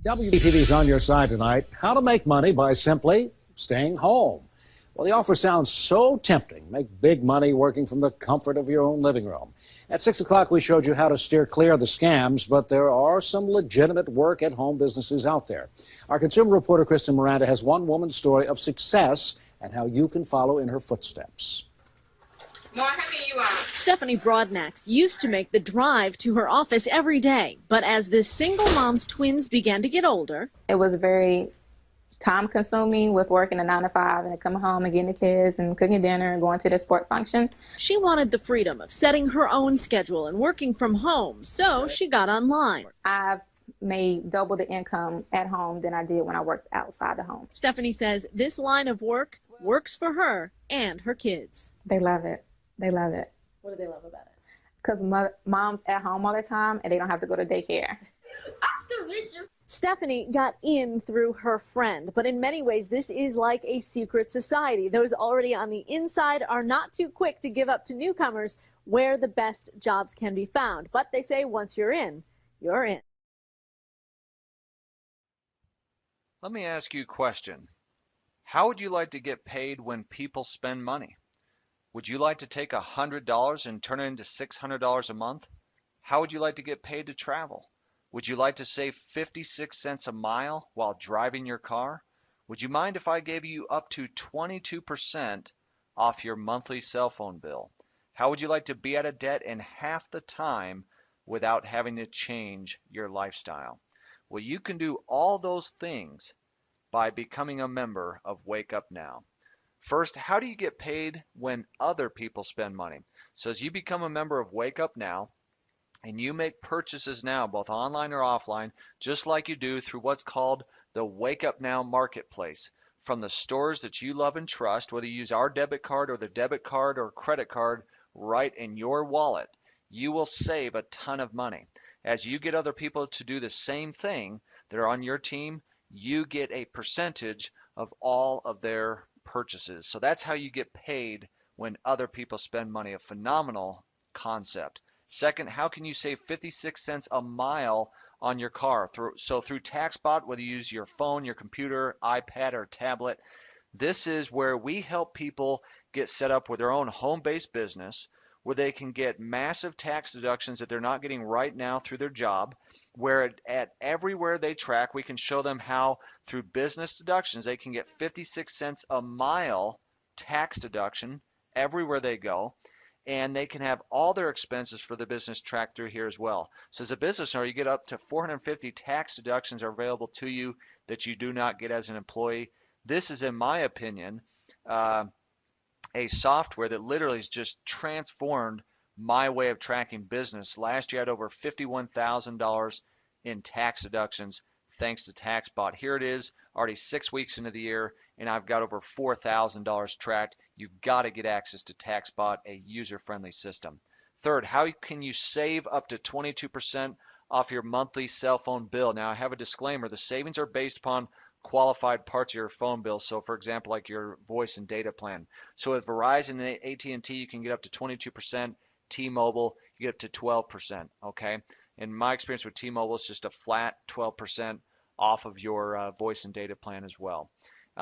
WPTV's on your side tonight. How to make money by simply staying home. Well, the offer sounds so tempting. Make big money working from the comfort of your own living room. At 6 o'clock, we showed you how to steer clear of the scams, but there are some legitimate work-at-home businesses out there. Our consumer reporter, Kristen Miranda, has one woman's story of success and how you can follow in her footsteps. More, how many you are? Stephanie Broadnax used to make the drive to her office every day, but as this single mom's twins began to get older, It was very time consuming with working a 9 to 5 and then coming home and getting the kids and cooking dinner and going to the sport function. she wanted the freedom of setting her own schedule and working from home, so she got online. I've made double the income at home than I did when I worked outside the home. Stephanie says this line of work works for her and her kids. They love it. They love it. What do they love about it? Because mom's at home all the time and they don't have to go to daycare. Stephanie got in through her friend, but in many ways this is like a secret society. Those already on the inside are not too quick to give up to newcomers where the best jobs can be found. But they say once you're in, you're in. Let me ask you a question. How would you like to get paid when people spend money? Would you like to take $100 and turn it into $600 a month? How would you like to get paid to travel? Would you like to save 56 cents a mile while driving your car? Would you mind if I gave you up to 22% off your monthly cell phone bill? How would you like to be out of debt in half the time without having to change your lifestyle? Well, you can do all those things by becoming a member of Wake Up Now. First, how do you get paid when other people spend money? So as you become a member of Wake Up Now and you make purchases now, both online or offline, just like you do through what's called the Wake Up Now Marketplace, from the stores that you love and trust, whether you use our debit card or the debit card or credit card right in your wallet, you will save a ton of money. As you get other people to do the same thing that are on your team, you get a percentage of all of their purchases. So that's how you get paid when other people spend money. A phenomenal concept. Second, how can you save 56 cents a mile on your car? Through TaxBot, whether you use your phone, your computer, iPad, or tablet, this is where we help people get set up with their own home-based business, where they can get massive tax deductions that they're not getting right now through their job, where at everywhere they track, we can show them how through business deductions they can get 56 cents a mile tax deduction everywhere they go, and they can have all their expenses for the business tracked through here as well. So as a business owner, you get up to 450 tax deductions are available to you that you do not get as an employee. This is, in my opinion, a software that literally has just transformed my way of tracking business. Last year I had over $51,000 in tax deductions thanks to TaxBot. Here it is, already 6 weeks into the year, and I've got over $4,000 tracked. You've got to get access to TaxBot, a user-friendly system. Third, how can you save up to 22% off your monthly cell phone bill? Now I have a disclaimer, the savings are based upon qualified parts of your phone bill. So for example, like your voice and data plan. So with Verizon and AT&T, you can get up to 22%. T-Mobile, you get up to 12%. Okay. In my experience with T-Mobile, it's just a flat 12% off of your voice and data plan as well.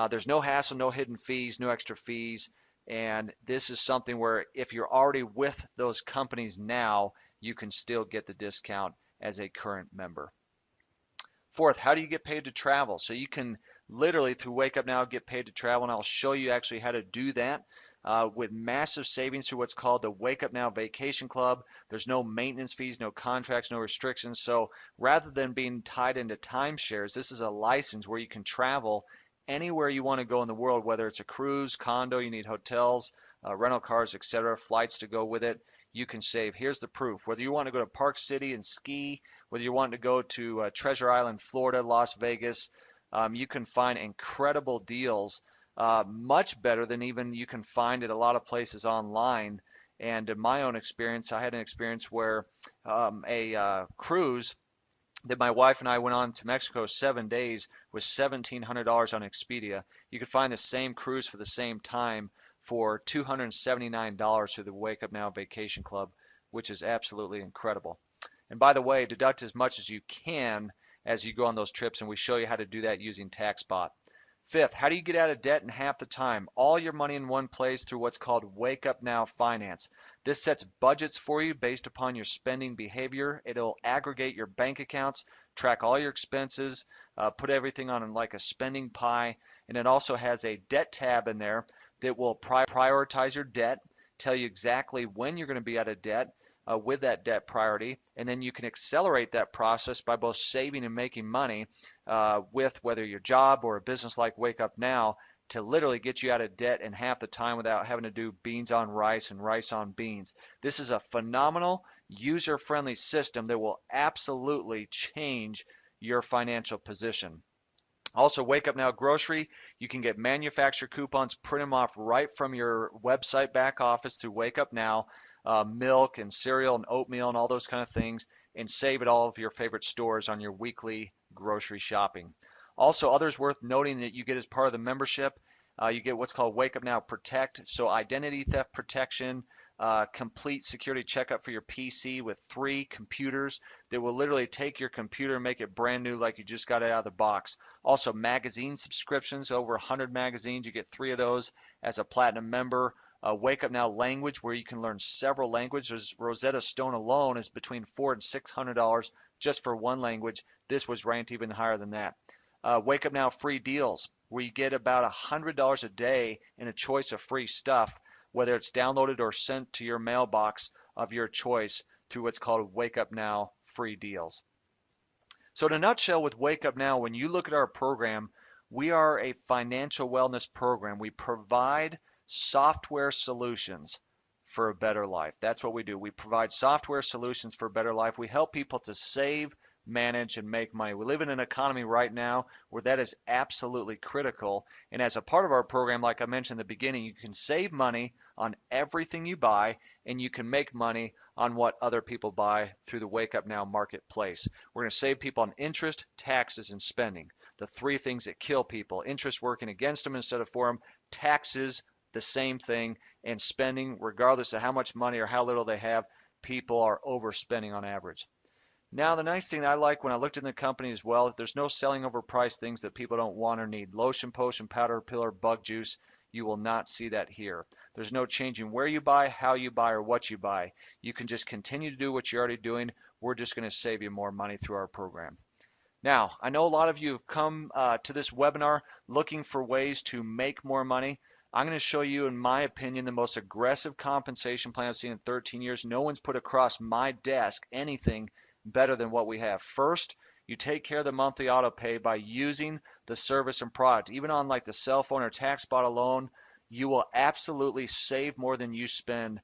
There's no hassle, no hidden fees, no extra fees. And this is something where if you're already with those companies now, you can still get the discount as a current member. Fourth, how do you get paid to travel? So you can literally through Wake Up Now get paid to travel, and I'll show you actually how to do that with massive savings through what's called the Wake Up Now Vacation Club. There's no maintenance fees, no contracts, no restrictions. So rather than being tied into timeshares, this is a license where you can travel anywhere you want to go in the world, whether it's a cruise, condo, you need hotels, rental cars, etc., flights to go with it. You can save. Here's the proof. Whether you want to go to Park City and ski, whether you want to go to Treasure Island, Florida, Las Vegas, you can find incredible deals, much better than even you can find at a lot of places online. And in my own experience, I had an experience where a cruise that my wife and I went on to Mexico 7 days was $1,700 on Expedia. You could find the same cruise for the same time for $279 through the Wake Up Now Vacation Club, which is absolutely incredible. And by the way, deduct as much as you can as you go on those trips, and we show you how to do that using TaxBot. Fifth, how do you get out of debt in half the time? All your money in one place through what's called Wake Up Now Finance. This sets budgets for you based upon your spending behavior. It'll aggregate your bank accounts, track all your expenses, put everything on like a spending pie, and it also has a debt tab in there that will prioritize your debt, tell you exactly when you're going to be out of debt with that debt priority, and then you can accelerate that process by both saving and making money with whether your job or a business like Wake Up Now to literally get you out of debt in half the time without having to do beans on rice and rice on beans. This is a phenomenal, user-friendly system that will absolutely change your financial position. Also, Wake Up Now Grocery, you can get manufacturer coupons, print them off right from your website back office through Wake Up Now, milk and cereal and oatmeal and all those kind of things, and save at all of your favorite stores on your weekly grocery shopping. Also, others worth noting that you get as part of the membership, you get what's called Wake Up Now Protect, so identity theft protection, complete security checkup for your PC with 3 computers that will literally take your computer and make it brand new like you just got it out of the box. Also, magazine subscriptions, over 100 magazines. You get 3 of those as a platinum member. Wake Up Now Language, where you can learn several languages. Rosetta Stone alone is between $400 and $600 just for one language. This was ranked even higher than that. Wake Up Now Free Deals, where you get about $100 a day in a choice of free stuff, whether it's downloaded or sent to your mailbox of your choice through what's called Wake Up Now Free Deals. So in a nutshell, with Wake Up Now, when you look at our program, we are a financial wellness program. We provide software solutions for a better life. That's what we do. We provide software solutions for a better life. We help people to save, manage, and make money. We live in an economy right now where that is absolutely critical. And as a part of our program, like I mentioned in the beginning, you can save money on everything you buy, and you can make money on what other people buy through the Wake Up Now marketplace. We're going to save people on interest, taxes, and spending. The 3 things that kill people: interest working against them instead of for them, taxes, the same thing, and spending, regardless of how much money or how little they have, people are overspending on average. Now, the nice thing I like when I looked in the company as well, there's no selling overpriced things that people don't want or need. Lotion, potion, powder, pill, or bug juice, you will not see that here. There's no changing where you buy, how you buy, or what you buy. You can just continue to do what you're already doing. We're just going to save you more money through our program. Now, I know a lot of you have come to this webinar looking for ways to make more money. I'm going to show you, in my opinion, the most aggressive compensation plan I've seen in 13 years. No one's put across my desk anything better than what we have. First, you take care of the monthly auto pay by using the service and product. Even on like the cell phone or TaxBot alone, you will absolutely save more than you spend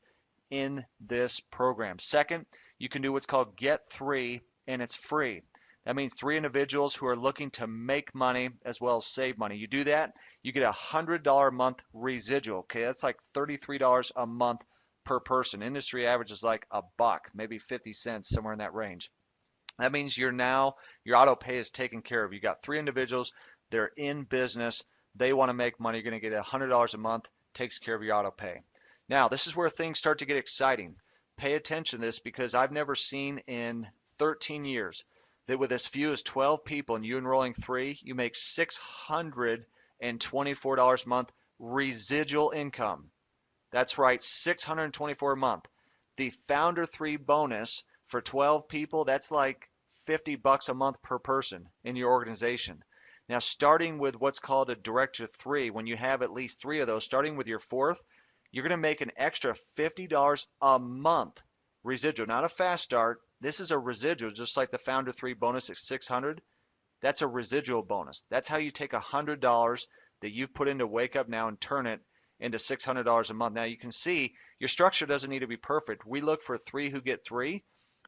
in this program. Second, you can do what's called Get 3, and it's free. That means 3 individuals who are looking to make money as well as save money. You do that, you get a $100 a month residual. Okay, that's like $33 a month per person. Industry average is like $1, maybe 50 cents, somewhere in that range. That means your auto pay is taken care of. You got 3 individuals, they're in business, they want to make money. You're going to get $100 a month, takes care of your auto pay. Now, this is where things start to get exciting. Pay attention to this, because I've never seen in 13 years that with as few as 12 people and you enrolling 3, you make $624 a month residual income. That's right, $624 a month. The Founder 3 bonus for 12 people, that's like $50 a month per person in your organization. Now, starting with what's called a Director 3, when you have at least 3 of those, starting with your 4th, you're going to make an extra $50 a month residual. Not a fast start. This is a residual, just like the Founder 3 bonus at $600. That's a residual bonus. That's how you take $100 that you've put into Wake Up Now and turn it into $600 a month. Now, you can see your structure doesn't need to be perfect. We look for 3 who get 3,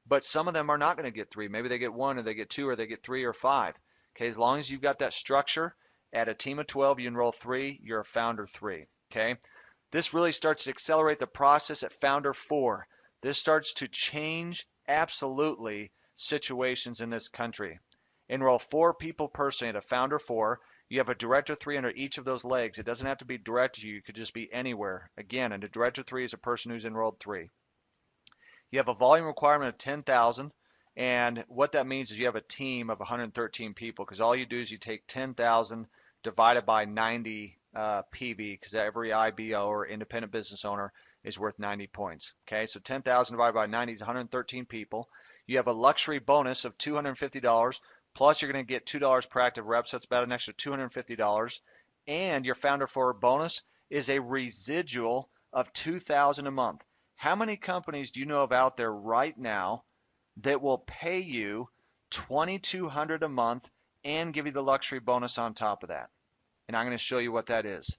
but some of them are not going to get 3. Maybe they get 1, or they get 2, or they get 3 or 5. Okay, as long as you've got that structure, at a team of 12, you enroll 3, you're a Founder 3. Okay, this really starts to accelerate the process at Founder 4. This starts to change absolutely situations in this country. Enroll 4 people personally at a Founder 4. You have a Director 3 under each of those legs. It doesn't have to be direct to you. It could just be anywhere. Again, and a Director 3 is a person who's enrolled 3. You have a volume requirement of 10,000, And what that means is you have a team of 113 people, because all you do is you take 10,000 divided by 90 PV, because every IBO or independent business owner is worth 90 points. Okay, so 10,000 divided by 90 is 113 people. You have a luxury bonus of $250, plus you're going to get $2 per active rep, so it's about an extra $250. And your founder for bonus is a residual of $2,000 a month. How many companies do you know of out there right now that will pay you $2,200 a month and give you the luxury bonus on top of that? And I'm going to show you what that is.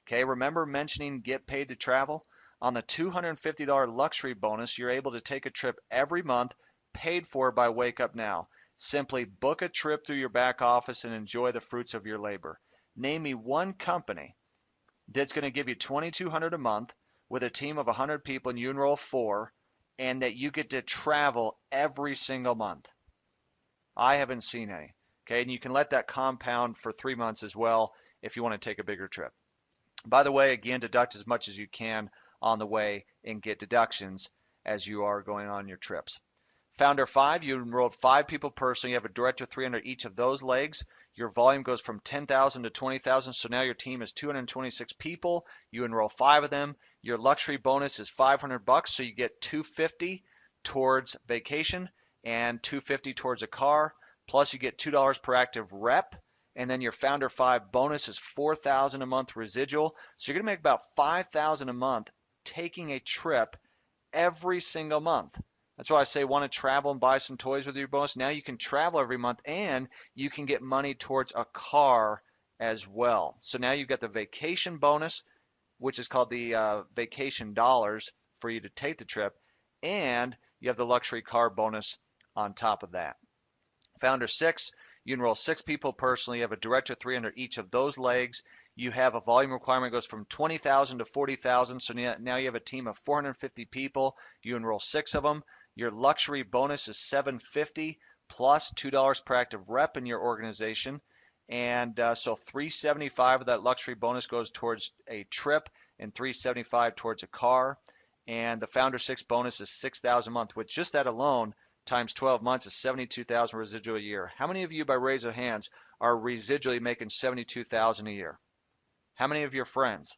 Okay, remember mentioning get paid to travel? On the $250 luxury bonus, you're able to take a trip every month paid for by Wake Up Now. Simply book a trip through your back office and enjoy the fruits of your labor. Name me one company that's going to give you $2,200 a month with a team of 100 people and you enroll 4, and that you get to travel every single month. I haven't seen any. Okay, and you can let that compound for 3 months as well if you want to take a bigger trip. By the way, again, deduct as much as you can on the way and get deductions as you are going on your trips. Founder 5, you enrolled 5 people personally. You have a director 3 under each of those legs. Your volume goes from 10,000 to 20,000, so now your team is 226 people. You enroll 5 of them. Your luxury bonus is $500, so you get $250 towards vacation and $250 towards a car. Plus you get $2 per active rep, and then your founder 5 bonus is $4,000 a month residual. So you're going to make about $5,000 a month taking a trip every single month. That's why I say want to travel and buy some toys with your bonus. Now you can travel every month and you can get money towards a car as well. So now you've got the vacation bonus, which is called the vacation dollars for you to take the trip, and you have the luxury car bonus on top of that. Founder 6, you enroll 6 people personally. You have a director 3 under each of those legs. You have a volume requirement that goes from 20,000 to 40,000. So now you have a team of 450 people. You enroll 6 of them. Your luxury bonus is $750 plus $2 per active rep in your organization. And so $375 of that luxury bonus goes towards a trip and $375 towards a car. And the Founder 6 bonus is $6,000 a month, which just that alone times 12 months is $72,000 residual a year. How many of you, by raise of hands, are residually making $72,000 a year? How many of your friends?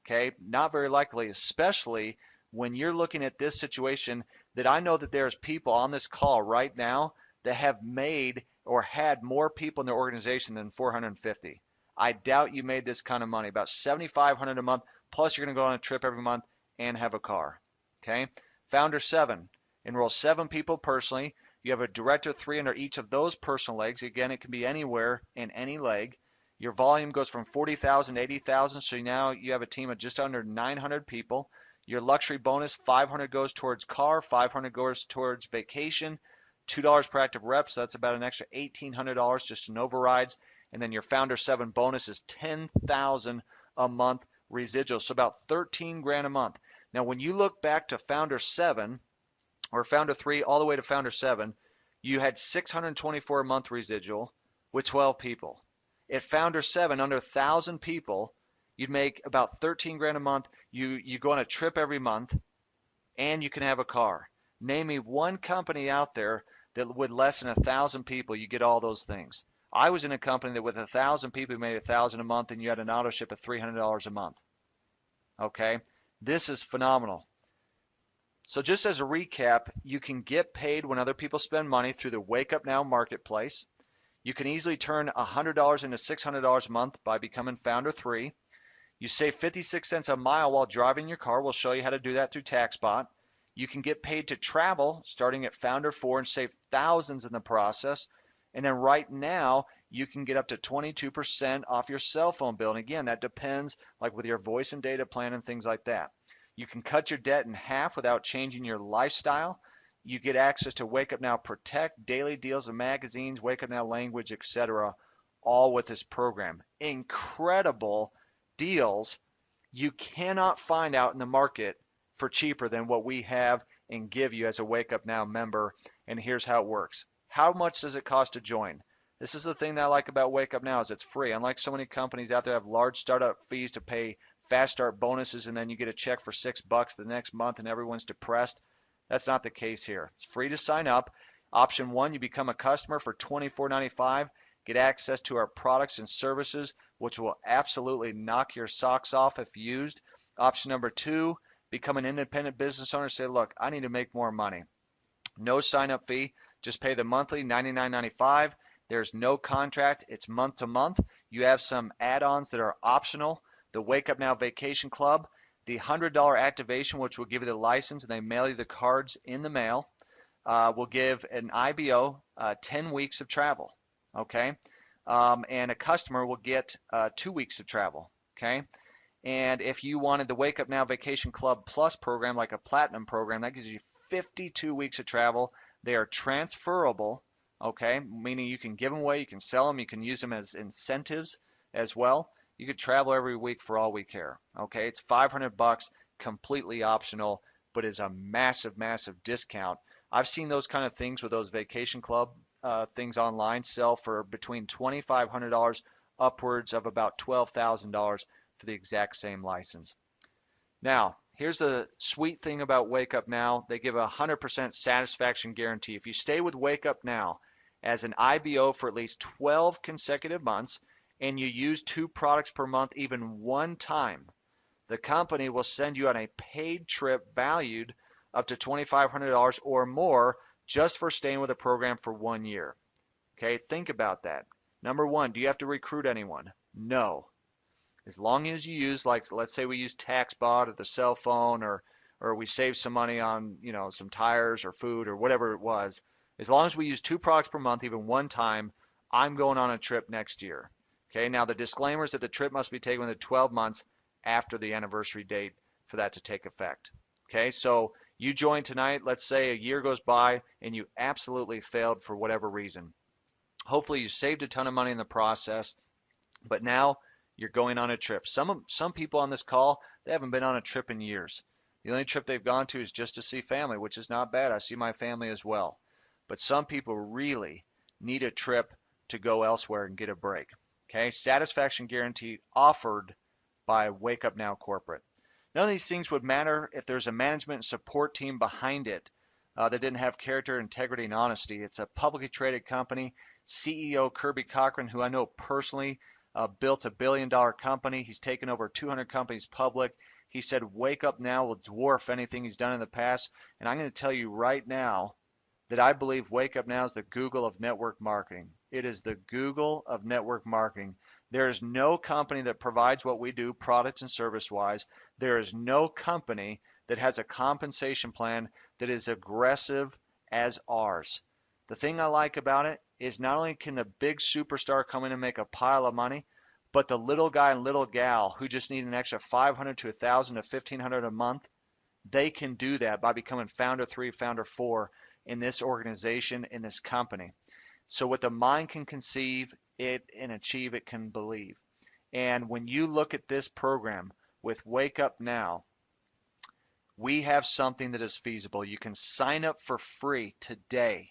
Okay, not very likely, especially when you're looking at this situation that I know that there's people on this call right now that have made or had more people in their organization than 450. I doubt you made this kind of money, about $7,500 a month, plus you're going to go on a trip every month and have a car. Okay, Founder 7, enroll 7 people personally. You have a director 3 under each of those personal legs. Again, it can be anywhere in any leg. Your volume goes from 40,000 to 80,000, so now you have a team of just under 900 people. Your luxury bonus, $500 goes towards car, $500 goes towards vacation, $2 per active rep, so that's about an extra $1,800 just in overrides. And then your Founder 7 bonus is $10,000 a month residual, so about 13 grand a month. Now, when you look back to Founder 7 or Founder 3 all the way to Founder 7, you had 624 a month residual with 12 people. At Founder 7, under 1,000 people, you'd make about 13 grand a month. You go on a trip every month, and you can have a car. Name me one company out there that with less than 1,000 people, you get all those things. I was in a company that with 1,000 people, you made $1,000 a month, and you had an auto ship of $300 a month. Okay, this is phenomenal. So just as a recap, you can get paid when other people spend money through the Wake Up Now marketplace. You can easily turn $100 into $600 a month by becoming Founder 3. You save 56 cents a mile while driving your car. We'll show you how to do that through TaxBot. You can get paid to travel starting at Founder 4 and save thousands in the process. And then right now, you can get up to 22% off your cell phone bill. And again, that depends like with your voice and data plan and things like that. You can cut your debt in half without changing your lifestyle. You get access to Wake Up Now Protect, daily deals and magazines, Wake Up Now language, etc., all with this program. Incredible deals you cannot find out in the market for cheaper than what we have and give you as a Wake Up Now member. And here's how it works. How much does it cost to join? This is the thing that I like about Wake Up Now is it's free. Unlike so many companies out there have large startup fees to pay fast start bonuses and then you get a check for $6 the next month and everyone's depressed. That's not the case here. It's free to sign up. Option 1, you become a customer for $24.95, get access to our products and services, which will absolutely knock your socks off if used. Option number 2, become an independent business owner. Say, look, I need to make more money. No sign-up fee, just pay the monthly $99.95. There's no contract, it's month to month. You have some add-ons that are optional. The Wake Up Now Vacation Club, the $100 activation, which will give you the license and they mail you the cards in the mail, will give an IBO 10 weeks of travel, okay? And a customer will get 2 weeks of travel, okay? And if you wanted the Wake Up Now Vacation Club Plus program, like a platinum program, that gives you 52 weeks of travel. They are transferable, okay, meaning you can give them away, you can sell them, you can use them as incentives as well. You could travel every week for all we care, okay? It's $500, completely optional, but is a massive, massive discount. I've seen those kind of things with those vacation club things online sell for between $2,500 upwards of about $12,000 for the exact same license. Now, here's the sweet thing about Wake Up Now. They give a 100% satisfaction guarantee. If you stay with Wake Up Now as an IBO for at least 12 consecutive months and you use 2 products per month even one time, the company will send you on a paid trip valued up to $2,500 or more just for staying with the program for 1 year. Okay, think about that. Number 1, do you have to recruit anyone? No. As long as you use, like, let's say we use TaxBot or the cell phone, or we save some money on, some tires or food or whatever it was. As long as we use 2 products per month, even one time, I'm going on a trip next year. Okay, now the disclaimer is that the trip must be taken within 12 months after the anniversary date for that to take effect. Okay, so you join tonight, let's say a year goes by and you absolutely failed for whatever reason. Hopefully you saved a ton of money in the process, but now you're going on a trip. Some people on this call, they haven't been on a trip in years. The only trip they've gone to is just to see family, which is not bad. I see my family as well. But some people really need a trip to go elsewhere and get a break. Okay, satisfaction guarantee offered by Wake Up Now Corporate. None of these things would matter if there's a management and support team behind it that didn't have character, integrity, and honesty. It's a publicly traded company. CEO Kirby Cochran, who I know personally, built $1 billion company. He's taken over 200 companies public. He said Wake Up Now will dwarf anything he's done in the past. And I'm going to tell you right now that I believe Wake Up Now is the Google of network marketing. It is the Google of network marketing. There is no company that provides what we do, product and service-wise. There is no company that has a compensation plan that is aggressive as ours. The thing I like about it is not only can the big superstar come in and make a pile of money, but the little guy and little gal who just need an extra $500 to $1,000 to $1,500 a month, they can do that by becoming founder 3, founder 4 in this organization, in this company. So what the mind can conceive, it and achieve, it can believe. And when you look at this program with Wake Up Now, we have something that is feasible. You can sign up for free today.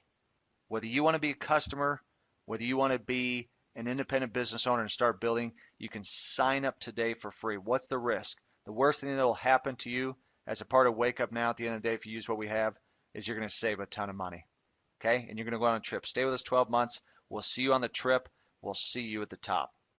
Whether you want to be a customer, whether you want to be an independent business owner and start building, you can sign up today for free. What's the risk? The worst thing that will happen to you as a part of Wake Up Now at the end of the day, if you use what we have, is you're going to save a ton of money. Okay? And you're going to go on a trip. Stay with us 12 months. We'll see you on the trip. We'll see you at the top.